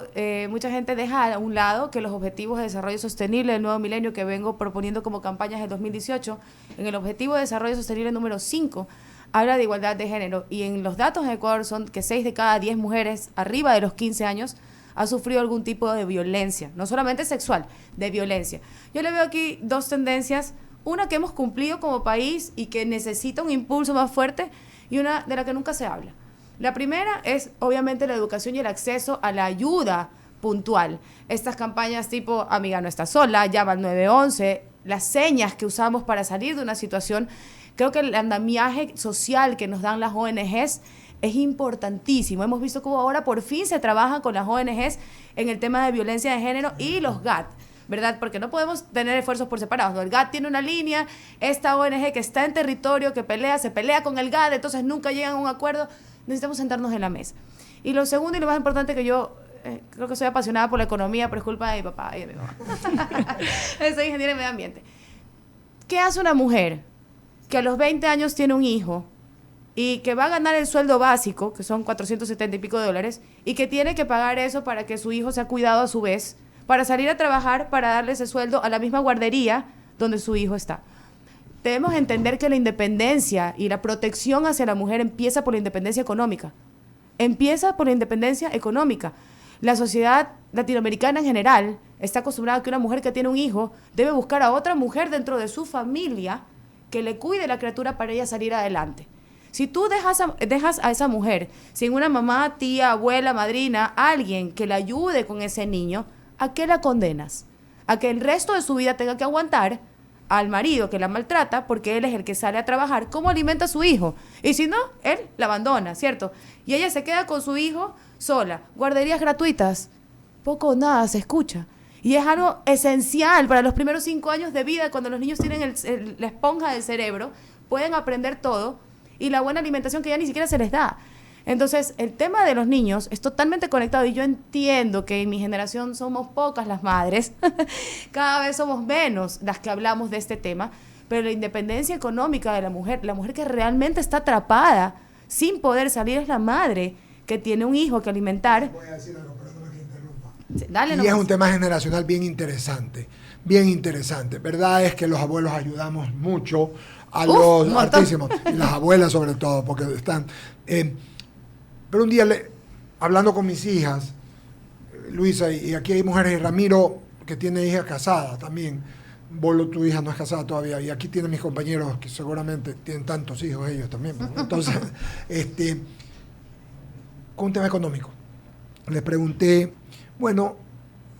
mucha gente deja a un lado que los objetivos de desarrollo sostenible del nuevo milenio que vengo proponiendo como campañas del 2018, en el objetivo de desarrollo sostenible número 5, habla de igualdad de género, y en los datos en Ecuador son que 6 de cada 10 mujeres arriba de los 15 años ha sufrido algún tipo de violencia, no solamente sexual, de violencia. Yo le veo aquí dos tendencias, una que hemos cumplido como país y que necesita un impulso más fuerte, y una de la que nunca se habla. La primera es obviamente la educación y el acceso a la ayuda puntual. Estas campañas tipo Amiga no está sola, llama al 911, las señas que usamos para salir de una situación. Creo que el andamiaje social que nos dan las ONGs es importantísimo. Hemos visto cómo ahora por fin se trabaja con las ONGs en el tema de violencia de género y los GAT, ¿verdad? Porque no podemos tener esfuerzos por separados, ¿no? El GAT tiene una línea, esta ONG que está en territorio, que se pelea con el GAT, entonces nunca llegan a un acuerdo. Necesitamos sentarnos en la mesa. Y lo segundo y lo más importante, que yo creo que soy apasionada por la economía, pero es culpa de mi papá y de mi mamá. Soy ingeniera en medio ambiente. ¿Qué hace una mujer que a los 20 años tiene un hijo y que va a ganar el sueldo básico, que son 470 y pico de dólares, y que tiene que pagar eso para que su hijo sea cuidado a su vez, para salir a trabajar, para darle ese sueldo a la misma guardería donde su hijo está? Debemos entender que la independencia y la protección hacia la mujer empieza por la independencia económica. Empieza por la independencia económica. La sociedad latinoamericana en general está acostumbrada a que una mujer que tiene un hijo debe buscar a otra mujer dentro de su familia que le cuide la criatura para ella salir adelante. Si tú dejas a esa mujer sin una mamá, tía, abuela, madrina, alguien que la ayude con ese niño, ¿a qué la condenas? A que el resto de su vida tenga que aguantar al marido que la maltrata, porque él es el que sale a trabajar. ¿Cómo alimenta a su hijo? Y si no, él la abandona, ¿cierto? Y ella se queda con su hijo sola. Guarderías gratuitas, poco o nada se escucha. Y es algo esencial para los primeros 5 años de vida, cuando los niños tienen la esponja del cerebro, pueden aprender todo, y la buena alimentación que ya ni siquiera se les da. Entonces, el tema de los niños es totalmente conectado, y yo entiendo que en mi generación somos pocas las madres, cada vez somos menos las que hablamos de este tema, pero la independencia económica de la mujer que realmente está atrapada sin poder salir, es la madre que tiene un hijo que alimentar. Voy a decir algo, perdóname que interrumpa. Sí, dale, y es un tema generacional bien interesante. Verdad es que los abuelos ayudamos mucho a los artísimos, y las abuelas sobre todo, porque están... pero un día, hablando con mis hijas, Luisa, y aquí hay mujeres, y Ramiro, que tiene hija casada también, Bolo, tu hija no es casada todavía, y aquí tienen mis compañeros que seguramente tienen tantos hijos ellos también, ¿no? Entonces, con un tema económico. Les pregunté, bueno,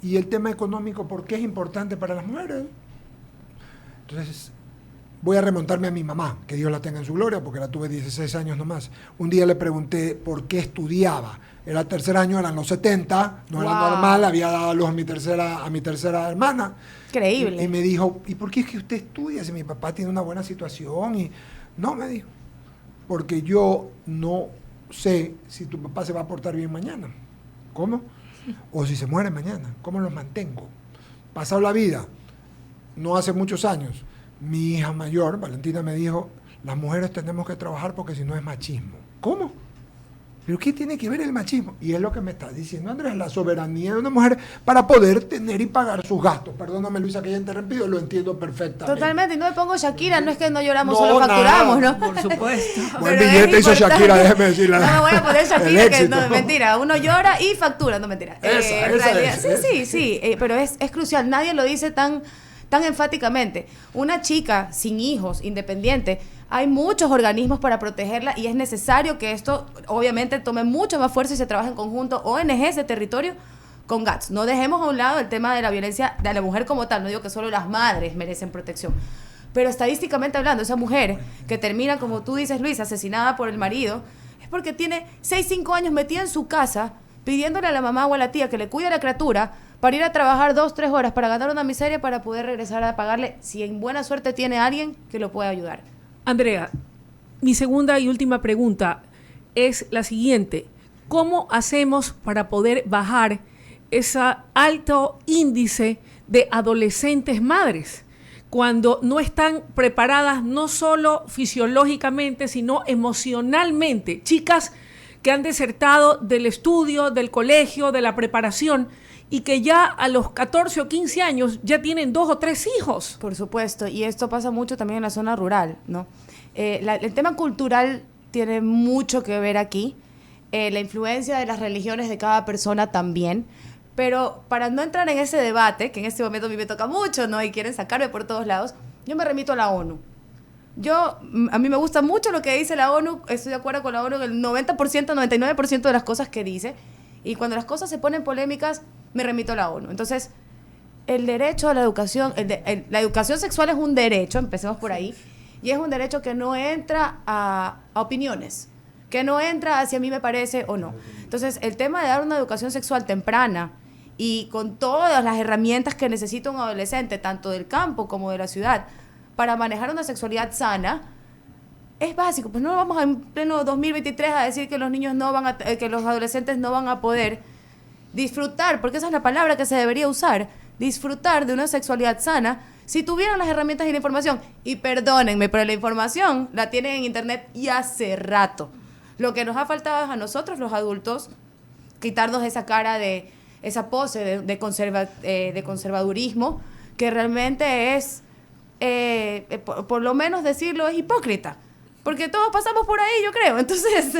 ¿y el tema económico por qué es importante para las mujeres? Entonces, voy a remontarme a mi mamá, que Dios la tenga en su gloria, porque la tuve 16 años nomás. Un día le pregunté por qué estudiaba. Era el tercer año, eran los 70, no era normal, había dado a luz a mi tercera hermana. Increíble. Y me dijo, ¿y por qué es que usted estudia si mi papá tiene una buena situación? Y no, me dijo, porque yo no sé si tu papá se va a portar bien mañana. ¿Cómo? O si se muere mañana, ¿cómo los mantengo? Pasado la vida, no hace muchos años, mi hija mayor, Valentina, me dijo, las mujeres tenemos que trabajar porque si no es machismo. ¿Cómo? ¿Pero qué tiene que ver el machismo? Y es lo que me está diciendo Andrés, la soberanía de una mujer para poder tener y pagar sus gastos. Perdóname, Luisa, que haya interrumpido, lo entiendo perfectamente. Totalmente, y no me pongo Shakira, no es que no lloramos, solo facturamos, ¿no? Por supuesto. Buen billete hizo Shakira, déjeme decirle. No me voy a poner Shakira, que no, mentira, uno llora y factura, no mentira. Sí, pero es crucial, nadie lo dice tan enfáticamente. Una chica sin hijos, independiente, hay muchos organismos para protegerla y es necesario que esto obviamente tome mucho más fuerza y se trabaje en conjunto, ONGs de territorio con GATS. No dejemos a un lado el tema de la violencia de la mujer como tal, no digo que solo las madres merecen protección, pero estadísticamente hablando, esa mujer que termina, como tú dices, Luis, asesinada por el marido, es porque tiene 6-5 años metida en su casa pidiéndole a la mamá o a la tía que le cuide a la criatura para ir a trabajar 2-3 horas para ganar una miseria para poder regresar a pagarle, si en buena suerte tiene alguien que lo pueda ayudar. Andrea, mi segunda y última pregunta es la siguiente. ¿Cómo hacemos para poder bajar ese alto índice de adolescentes madres cuando no están preparadas no solo fisiológicamente, sino emocionalmente? Chicas que han desertado del estudio, del colegio, de la preparación, y que ya a los 14 o 15 años ya tienen 2 o 3 hijos. Por supuesto, y esto pasa mucho también en la zona rural, ¿no? El tema cultural tiene mucho que ver aquí, la influencia de las religiones de cada persona también, pero para no entrar en ese debate, que en este momento a mí me toca mucho, ¿no? Y quieren sacarme por todos lados, yo me remito a la ONU. A mí me gusta mucho lo que dice la ONU, estoy de acuerdo con la ONU en el 90%, 99% de las cosas que dice, y cuando las cosas se ponen polémicas, me remito a la ONU. Entonces, el derecho a la educación, la educación sexual es un derecho, empecemos por ahí, y es un derecho que no entra a opiniones, que no entra a si a mí me parece o no. Entonces, el tema de dar una educación sexual temprana y con todas las herramientas que necesita un adolescente, tanto del campo como de la ciudad, para manejar una sexualidad sana, es básico. Pues no vamos en pleno 2023 a decir que los niños que los adolescentes no van a poder disfrutar, porque esa es la palabra que se debería usar, disfrutar de una sexualidad sana, si tuvieran las herramientas y la información. Y perdónenme, pero la información la tienen en internet y hace rato. Lo que nos ha faltado es a nosotros, los adultos, quitarnos esa cara de esa pose de conservadurismo, que realmente es, por lo menos decirlo, es hipócrita. Porque todos pasamos por ahí, yo creo. Entonces,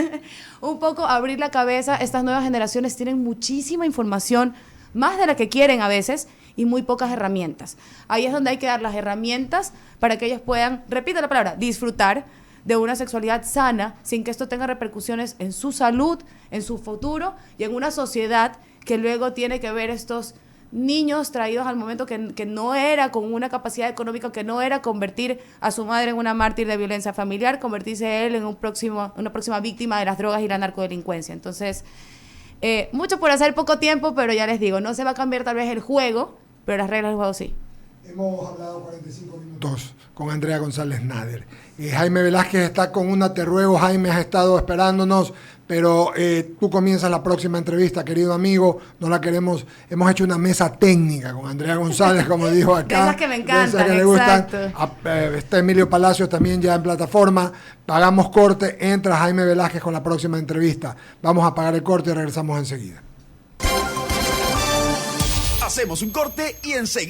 un poco abrir la cabeza. Estas nuevas generaciones tienen muchísima información, más de la que quieren a veces, y muy pocas herramientas. Ahí es donde hay que dar las herramientas para que ellos puedan, repito la palabra, disfrutar de una sexualidad sana, sin que esto tenga repercusiones en su salud, en su futuro, y en una sociedad que luego tiene que ver estos niños traídos al momento que no era con una capacidad económica, que no era convertir a su madre en una mártir de violencia familiar, convertirse él en una próxima víctima de las drogas y la narcodelincuencia. Entonces, mucho por hacer, poco tiempo, pero ya les digo, no se va a cambiar tal vez el juego, pero las reglas del juego sí. Hemos hablado 45 minutos con Andrea González Nader. Jaime Velázquez está con una, te ruego, Jaime, has estado esperándonos, pero tú comienzas la próxima entrevista, querido amigo. No la queremos, hemos hecho una mesa técnica con Andrea González, como dijo acá. De esas que me encantan, que le gustan. Está Emilio Palacios también ya en plataforma. Pagamos corte, entra Jaime Velázquez con la próxima entrevista. Vamos a pagar el corte y regresamos enseguida. Hacemos un corte y enseguida